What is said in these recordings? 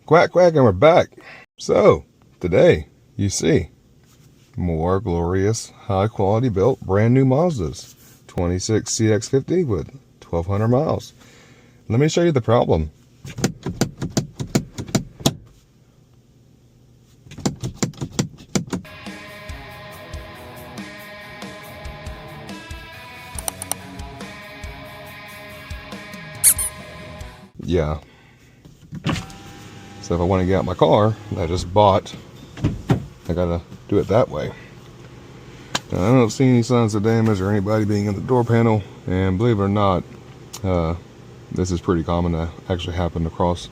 Quack, quack, and we're back. So, today, you see, more glorious, high-quality built, brand new Mazdas. 26 CX-50 with 1,200 miles. Let me show you the problem. Yeah. So if I want to get out my car that I just bought, I gotta do it that way. Now, I don't see any signs of damage or anybody being in the door panel, and believe it or not, this is pretty common to actually happen across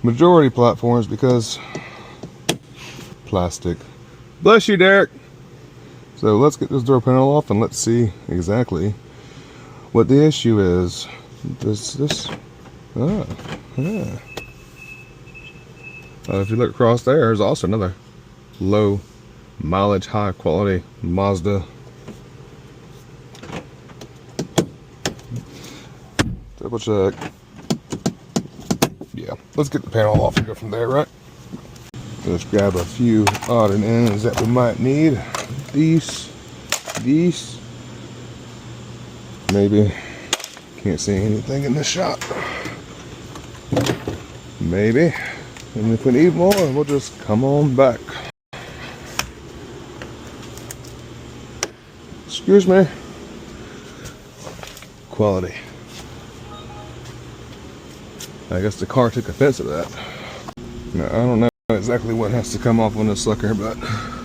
majority platforms because plastic. Bless you, Derek. So let's get this door panel off and let's see exactly what the issue is. If you look across there, there's also another low mileage, high quality Mazda. Double check. Yeah, let's get the panel off and go from there, right? Let's grab a few odd and ends that we might need. These. Maybe. Can't see anything in this shot. Maybe. And if we need more, we'll just come on back. Excuse me. Quality. I guess the car took offense to that. Now, I don't know exactly what has to come off on this sucker, but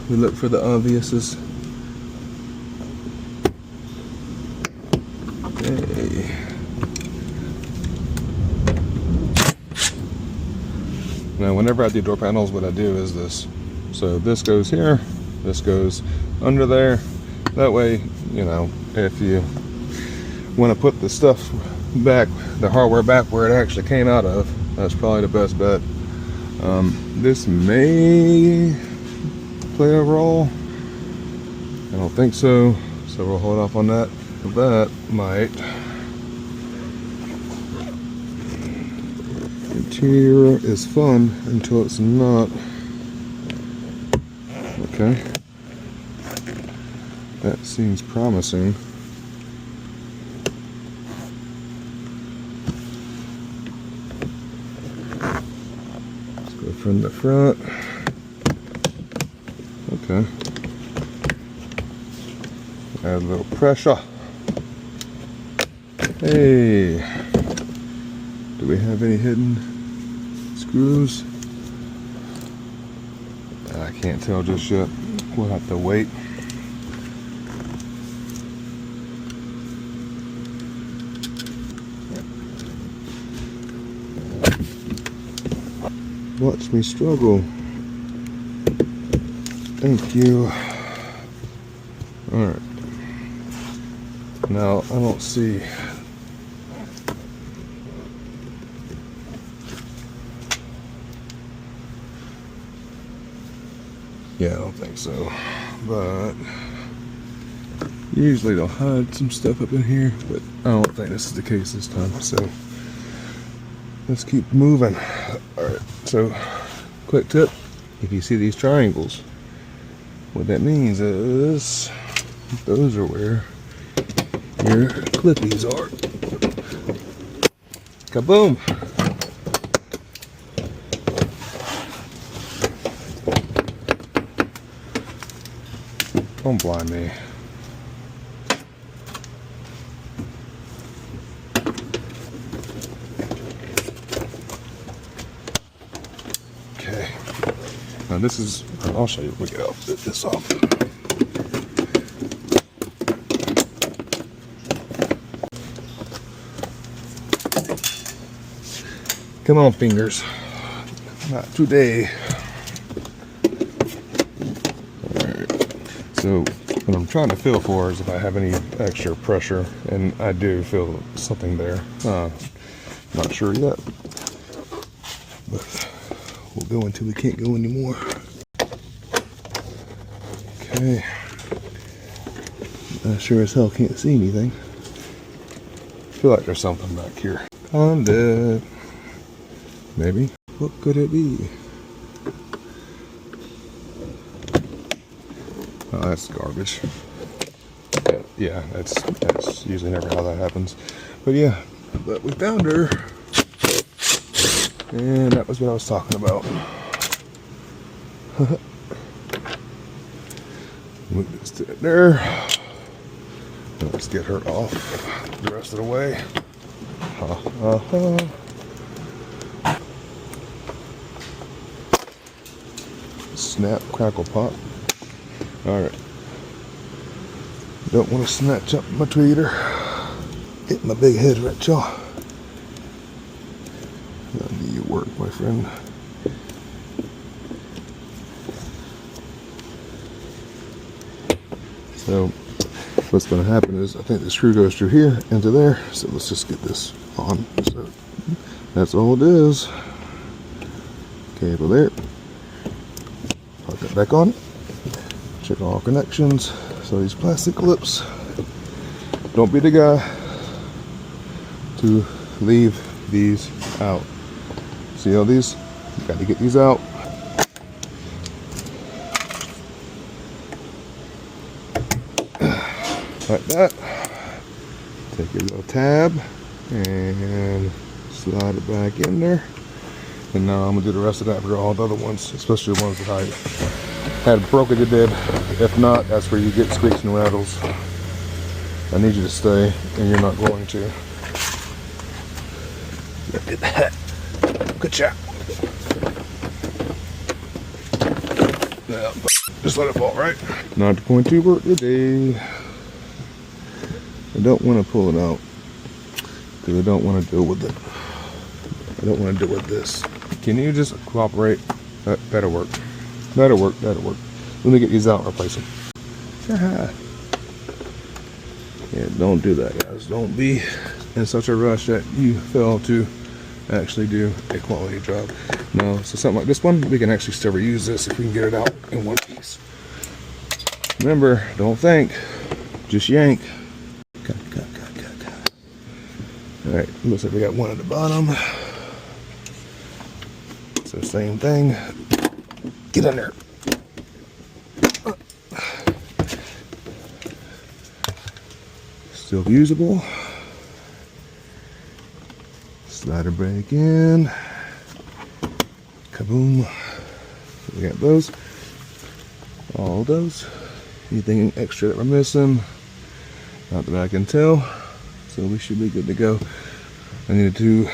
we look for the obviouses. Okay. Now, whenever I do door panels, what I do is this. So this goes here, this goes under there. That way, you know, if you want to put the stuff back, the hardware back where it actually came out of, that's probably the best bet. This may play a role. I don't think so, so we'll hold off on that. That might. Interior is fun until it's not. Okay. That seems promising. Let's go from the front. Okay. Add a little pressure. Hey. Do we have any hidden screws? I can't tell just yet. We'll have to wait. Watch me struggle. Thank you. Alright. Now, I don't see. Yeah, I don't think so. But usually they'll hide some stuff up in here, but I don't think this is the case this time. So let's keep moving. Alright, so quick tip, if you see these triangles, what that means is those are where your clippies are. Kaboom! Don't blind me. Okay. Now this is, I'll show you, we'll get this off. Come on, fingers. Not today. So what I'm trying to feel for is if I have any extra pressure, and I do feel something there. Not sure yet, but we'll go until we can't go anymore. Okay. I sure as hell can't see anything. I feel like there's something back here. I'm dead. Maybe. What could it be? Oh, that's garbage. Yeah, that's usually never how that happens. But yeah, but we found her. And that was what I was talking about. Move this to there. Let's get her off the rest of the way. Snap, crackle, pop. Alright. Don't want to snatch up my tweeter. Hit my big head right, y'all. That'll be your work, my friend. So, what's going to happen is, I think the screw goes through here into there. So let's just get this on. So that's all it is. Cable there. Plug it back on. Check all connections. So these plastic clips. Don't be the guy to leave these out. See all these? You got to get these out. Like that. Take your little tab and slide it back in there. And now I'm gonna do the rest of that for all the other ones, especially the ones that I had broken to dead. If not, that's where you get squeaks and rattles. I need you to stay, and you're not going to. Look at that. Good job. Yeah, just let it fall, right? Not going to work today. I don't want to pull it out because I don't want to deal with it. I don't want to deal with this. Can you just cooperate? That'll work. That'll work. That'll work. Let me get these out and replace them. Yeah, don't do that, guys. Don't be in such a rush that you fail to actually do a quality job. No, so something like this one, we can actually still reuse this if we can get it out in one piece. Remember, don't think, just yank. Cut. Alright, looks like we got one at the bottom. So same thing. Get in there. Still usable. Slide her back in. Kaboom. So we got those. All those. Anything extra that we're missing? Not that I can tell. So we should be good to go. I needed to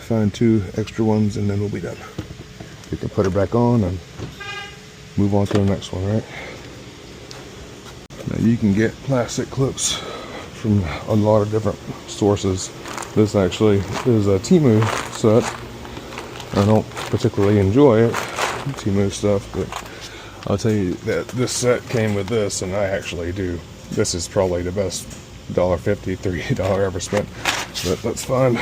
find 2 extra ones and then we'll be done. We can put her back on and move on to the next one, right? Now you can get plastic clips from a lot of different sources. This actually is a Temu set. I don't particularly enjoy it, Temu stuff, but I'll tell you that this set came with this, and I actually do. This is probably the best $1.50, $3 ever spent, but that's fine.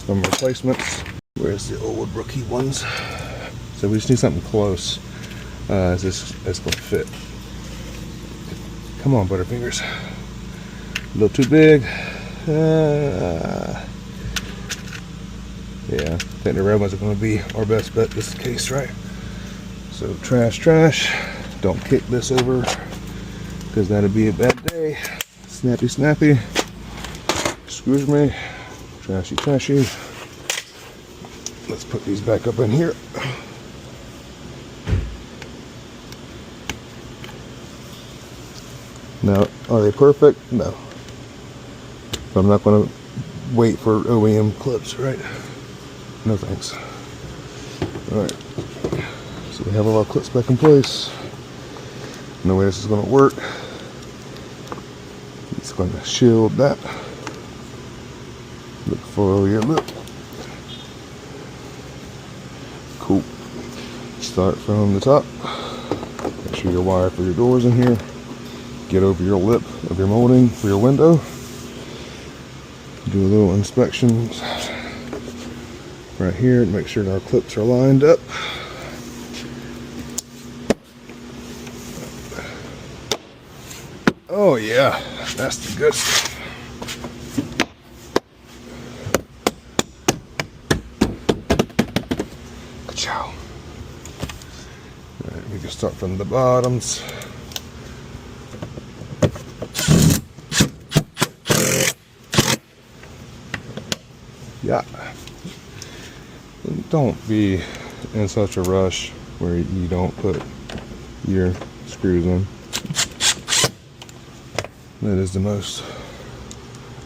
Some replacements. Where's the old rookie ones? So we just need something close. Is this going to fit? Come on, Butterfingers. A little too big. Yeah, I think the red ones are going to be our best bet in this case, right? So trash. Don't kick this over because that'd be a bad day. Snappy. Excuse me. Trashy. Let's put these back up in here. Now, are they perfect? No. But I'm not going to wait for OEM clips, right? No thanks. Alright. So we have all our clips back in place. No way this is going to work. It's going to shield that. Look for your lip. Cool. Start from the top. Make sure your wire for your doors in here. Get over your lip of your molding for your window. Do a little inspection right here to make sure that our clips are lined up. Oh yeah, that's the good stuff. Ciao. Alright, we can start from the bottoms. Yeah. Don't be in such a rush where you don't put your screws in. That is the most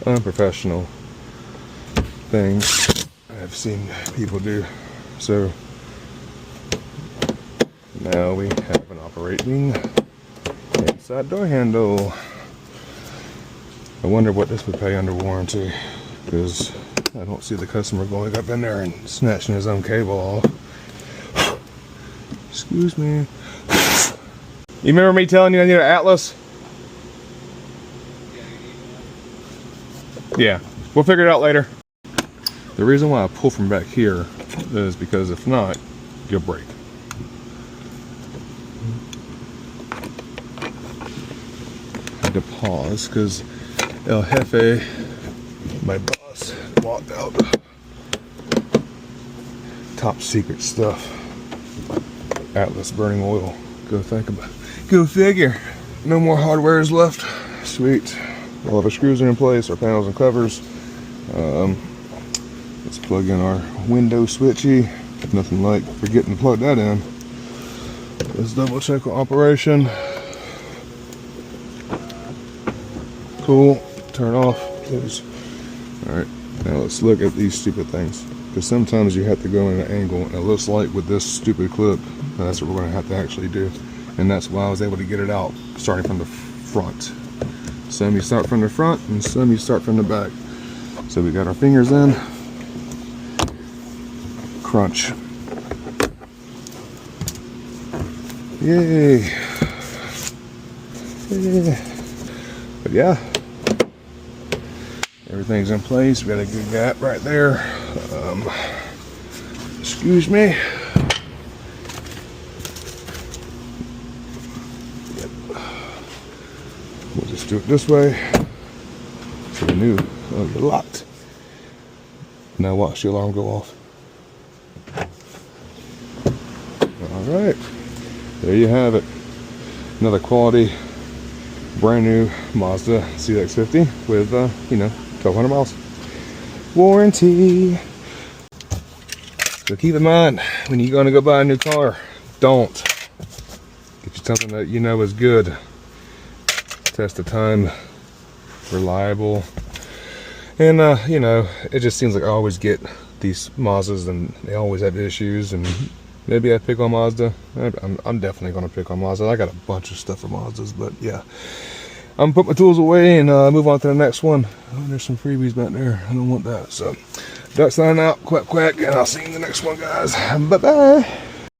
unprofessional thing I've seen people do. So now we have an operating inside door handle. I wonder what this would pay under warranty, because I don't see the customer going up in there and snatching his own cable off. Excuse me. You remember me telling you I need an Atlas? Yeah, we'll figure it out later. The reason why I pull from back here is because if not, you'll break. I had to pause because El Jefe, my boss, walked out. Top secret stuff. Atlas burning oil. Go think about it. Go figure. No more hardware is left. Sweet. All of our screws are in place, our panels and covers. Let's plug in our window switchy. Nothing like forgetting to plug that in. Let's double check our operation. Cool. Turn off, please. Alright, now let's look at these stupid things. Because sometimes you have to go in an angle, and it looks like with this stupid clip, that's what we're going to have to actually do. And that's why I was able to get it out, starting from the front. Some you start from the front, and some you start from the back. So we got our fingers in. Crunch. Yay. But yeah, everything's in place. We got a good gap right there. Excuse me. Yep. We'll just do it this way. So we knew, oh, you're locked. Now watch the alarm go off. All right, there you have it. Another quality, brand new Mazda CX-50 with, 1,200 miles. Warranty. So keep in mind, when you're gonna go buy a new car, don't. Get you something that you know is good. Test the time, reliable. And, it just seems like I always get these Mazdas and they always have issues, and maybe I pick on Mazda. I'm definitely going to pick on Mazda. I got a bunch of stuff for Mazdas, but yeah. I'm going to put my tools away and move on to the next one. Oh, there's some freebies back there. I don't want that. So, Duck signing out, quack, quack, and I'll see you in the next one, guys. Bye-bye.